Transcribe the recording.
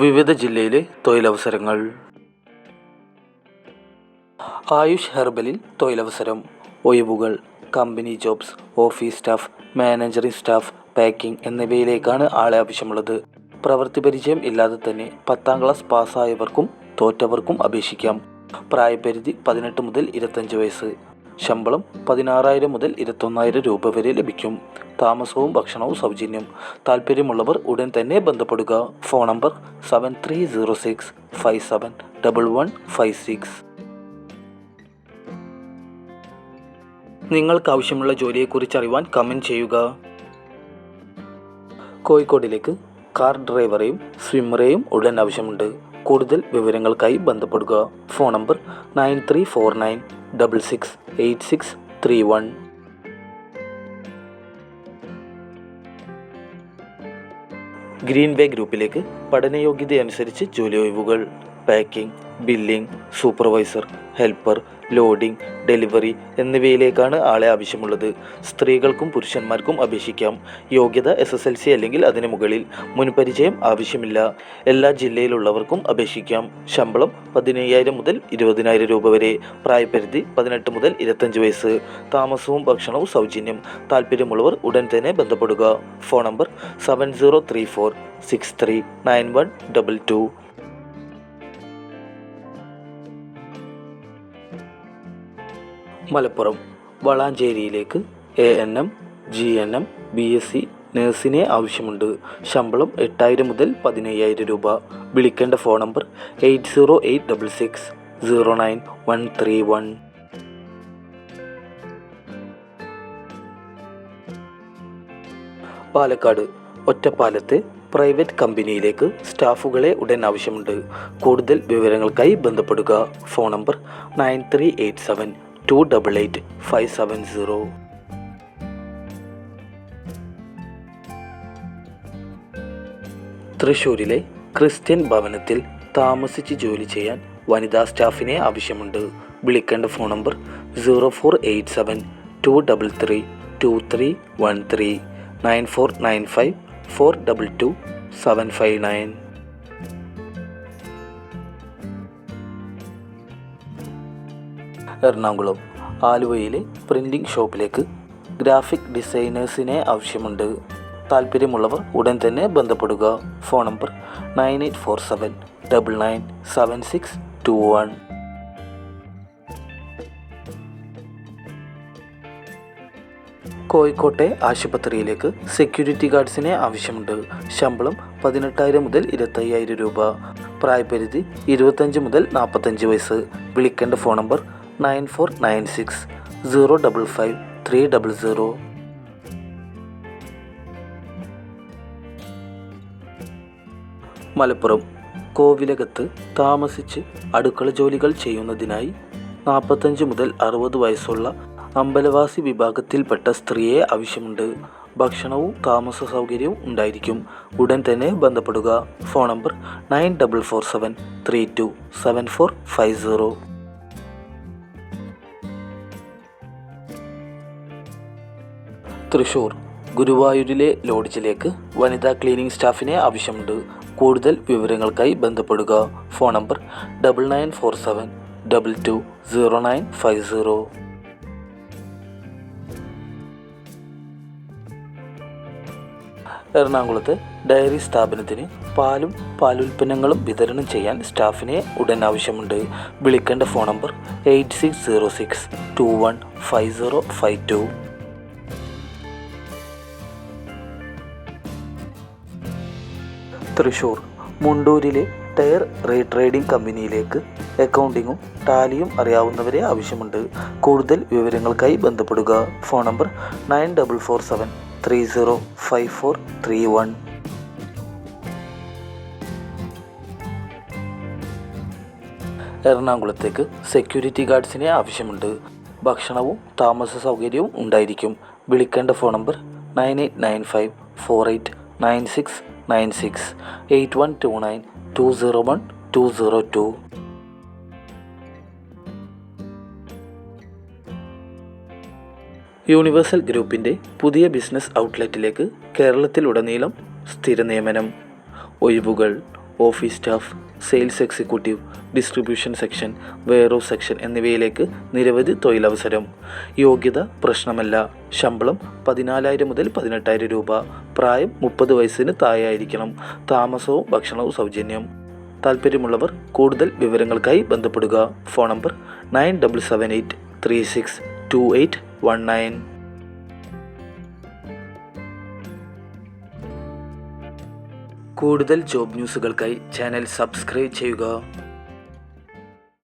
വിവിധ ജില്ലയിലെ തൊഴിലവസരങ്ങൾ. ആയുഷ് ഹെർബലിൽ തൊഴിലവസരം. ഒഴിവുകൾ. Company jobs, office staff, managing staff, packing എന്നിവയിലേക്കാണ് ആളെ ആവശ്യമുള്ളത്. പ്രവൃത്തി പരിചയം ഇല്ലാതെ തന്നെ 10ാം ക്ലാസ് പാസ്സായവർക്കും തോറ്റവർക്കും അപേക്ഷിക്കാം. പ്രായപരിധി 18 മുതൽ 25 വയസ്സ്. ശമ്പളം 16,000 മുതൽ 21,000 രൂപ വരെ ലഭിക്കും. താമസവും ഭക്ഷണവും സൗജന്യം. താല്പര്യമുള്ളവർ ഉടൻ തന്നെ ബന്ധപ്പെടുക. Phone number 7306571156. നിങ്ങൾക്കാവശ്യമുള്ള ജോലിയെക്കുറിച്ച് അറിയുവാൻ കമൻറ്റ് ചെയ്യുക. കോഴിക്കോടിലേക്ക് കാർ ഡ്രൈവറെയും സ്വിമ്മറെയും ഉടൻ ആവശ്യമുണ്ട്. കൂടുതൽ വിവരങ്ങൾക്കായി ബന്ധപ്പെടുക. Phone number 9349668631. ഗ്രീൻവേ ഗ്രൂപ്പിലേക്ക് പഠനയോഗ്യതയനുസരിച്ച് ജോലി ഒഴിവുകൾ. Packing, billing, supervisor, helper, loading, delivery എന്നിവയിലേക്കാണ് ആളെ ആവശ്യമുള്ളത്. സ്ത്രീകൾക്കും പുരുഷന്മാർക്കും അപേക്ഷിക്കാം. യോഗ്യത SSLC അല്ലെങ്കിൽ അതിന് മുകളിൽ. മുൻപരിചയം ആവശ്യമില്ല. എല്ലാ ജില്ലയിലുള്ളവർക്കും അപേക്ഷിക്കാം. ശമ്പളം 15,000 മുതൽ 20,000 രൂപ വരെ. പ്രായപരിധി 18 മുതൽ 25 വയസ്സ്. താമസവും ഭക്ഷണവും സൗജന്യം. താല്പര്യമുള്ളവർ ഉടൻ തന്നെ ബന്ധപ്പെടുക. Phone number 7034639122. മലപ്പുറം വളാഞ്ചേരിയിലേക്ക് ANM, GNM, BSc നഴ്സിനെ ആവശ്യമുണ്ട്. ശമ്പളം 8,000 മുതൽ 15,000 രൂപ. വിളിക്കേണ്ട ഫോൺ നമ്പർ 8086609131. പാലക്കാട് ഒറ്റപ്പാലത്തെ പ്രൈവറ്റ് കമ്പനിയിലേക്ക് സ്റ്റാഫുകളെ ഉടൻ ആവശ്യമുണ്ട്. കൂടുതൽ വിവരങ്ങൾക്കായി ബന്ധപ്പെടുക. Phone number 9387288570. തൃശ്ശൂരിലെ ക്രിസ്ത്യൻ ഭവനത്തിൽ താമസിച്ച് ജോലി ചെയ്യാൻ വനിതാ സ്റ്റാഫിനെ ആവശ്യമുണ്ട്. വിളിക്കേണ്ട ഫോൺ നമ്പർ 0487233213 9495422759. എറണാകുളം ആലുവയിലെ പ്രിൻറ്റിംഗ് ഷോപ്പിലേക്ക് ഗ്രാഫിക് ഡിസൈനേഴ്സിനെ ആവശ്യമുണ്ട്. താല്പര്യമുള്ളവർ ഉടൻ തന്നെ ബന്ധപ്പെടുക. Phone number 9847997621. കോഴിക്കോട്ടെ ആശുപത്രിയിലേക്ക് സെക്യൂരിറ്റി ഗാർഡ്സിനെ ആവശ്യമുണ്ട്. ശമ്പളം 18,000 മുതൽ 25,000 രൂപ. പ്രായപരിധി 25 മുതൽ 45 വയസ്സ്. വിളിക്കേണ്ട ഫോൺ നമ്പർ 9496055300. മലപ്പുറം കോവിലകത്ത് താമസിച്ച് അടുക്കള ജോലികൾ ചെയ്യുന്നതിനായി 45 മുതൽ 60 വയസ്സുള്ള അമ്പലവാസി വിഭാഗത്തിൽപ്പെട്ട സ്ത്രീയെ ആവശ്യമുണ്ട്. ഭക്ഷണവും താമസ സൗകര്യവും ഉണ്ടായിരിക്കും. ഉടൻ തന്നെ ബന്ധപ്പെടുക. Phone number 9447327450. തൃശ്ശൂർ ഗുരുവായൂരിലെ ലോഡ്ജിലേക്ക് വനിതാ ക്ലീനിംഗ് സ്റ്റാഫിനെ ആവശ്യമുണ്ട്. കൂടുതൽ വിവരങ്ങൾക്കായി ബന്ധപ്പെടുക. Phone number 9947220950. എറണാകുളത്ത് ഡയറി സ്ഥാപനത്തിന് പാലും പാലുൽപ്പന്നങ്ങളും വിതരണം ചെയ്യാൻ സ്റ്റാഫിനെ ഉടൻ ആവശ്യമുണ്ട്. വിളിക്കേണ്ട ഫോൺ നമ്പർ 8606215052. തൃശ്ശൂർ മുണ്ടൂരിലെ ടയർ റീട്രേഡിംഗ് കമ്പനിയിലേക്ക് അക്കൗണ്ടിങ്ങും ടാലിയും അറിയാവുന്നവരെ ആവശ്യമുണ്ട്. കൂടുതൽ വിവരങ്ങൾക്കായി ബന്ധപ്പെടുക. Phone number 9447305431. എറണാകുളത്തേക്ക് സെക്യൂരിറ്റി ഗാർഡ്സിനെ ആവശ്യമുണ്ട്. ഭക്ഷണവും താമസ സൗകര്യവും ഉണ്ടായിരിക്കും. വിളിക്കേണ്ട ഫോൺ നമ്പർ 9895489696 8129201202. യൂണിവേഴ്സൽ ഗ്രൂപ്പിൻ്റെ പുതിയ ബിസിനസ് ഔട്ട്ലെറ്റിലേക്ക് കേരളത്തിലുടനീളം സ്ഥിര നിയമനം. ഒഴിവുകൾ. Office staff, sales executive, distribution section, warehouse section എന്നിവയിലേക്ക് നിരവധി തൊഴിലവസരം. യോഗ്യത പ്രശ്നമല്ല. ശമ്പളം 14,000 മുതൽ 18,000 രൂപ. പ്രായം 30 വയസ്സിന് താഴെയായിരിക്കണം. താമസവും ഭക്ഷണവും സൗജന്യം. താല്പര്യമുള്ളവർ കൂടുതൽ വിവരങ്ങൾക്കായി ബന്ധപ്പെടുക. Phone number 9778362819. കൂടുതൽ ജോബ് ന്യൂസുകൾക്കായി ചാനൽ സബ്സ്ക്രൈബ് ചെയ്യുക.